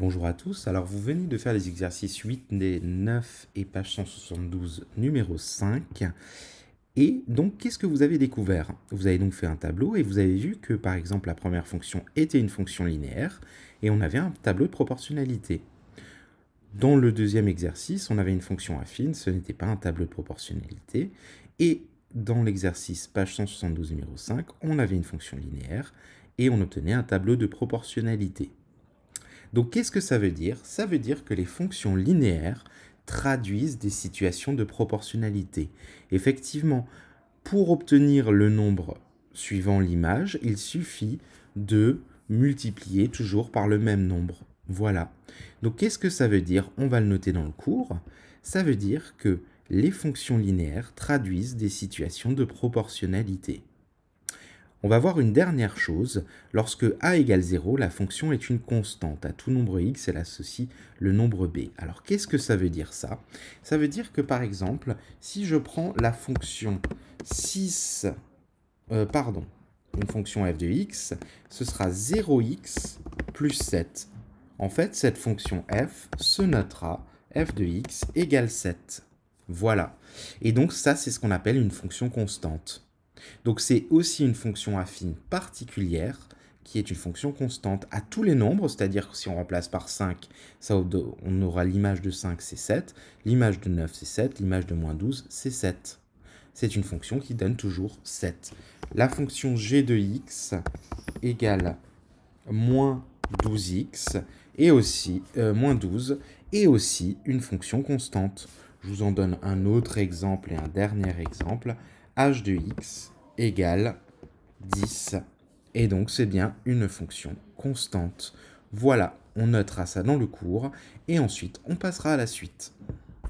Bonjour à tous, alors vous venez de faire les exercices 8 des 9 et page 172 numéro 5. Et donc qu'est-ce que vous avez découvert? Vous avez donc fait un tableau et vous avez vu que par exemple la première fonction était une fonction linéaire et on avait un tableau de proportionnalité. Dans le deuxième exercice, on avait une fonction affine, ce n'était pas un tableau de proportionnalité. Et dans l'exercice page 172 numéro 5, on avait une fonction linéaire et on obtenait un tableau de proportionnalité. Donc qu'est-ce que ça veut dire? Ça veut dire que les fonctions linéaires traduisent des situations de proportionnalité. Effectivement, pour obtenir le nombre suivant l'image, il suffit de multiplier toujours par le même nombre. Voilà. Donc qu'est-ce que ça veut dire? On va le noter dans le cours. Ça veut dire que les fonctions linéaires traduisent des situations de proportionnalité. On va voir une dernière chose. Lorsque a égale 0, la fonction est une constante. À tout nombre x, elle associe le nombre b. Alors, qu'est-ce que ça veut dire ça? Ça veut dire que, par exemple, si je prends la fonction 6, une fonction f de x, ce sera 0x plus 7. En fait, cette fonction f se notera f de x égale 7. Voilà. Et donc, ça, c'est ce qu'on appelle une fonction constante. Donc c'est aussi une fonction affine particulière qui est une fonction constante à tous les nombres, c'est-à-dire que si on remplace par 5, on aura l'image de 5, c'est 7, l'image de 9, c'est 7, l'image de moins 12, c'est 7. C'est une fonction qui donne toujours 7. La fonction g de x égale moins 12x, et aussi moins 12, et aussi une fonction constante. Je vous en donne un autre exemple et un dernier exemple. H de x égale 10. Et donc, c'est bien une fonction constante. Voilà, on notera ça dans le cours et ensuite, on passera à la suite.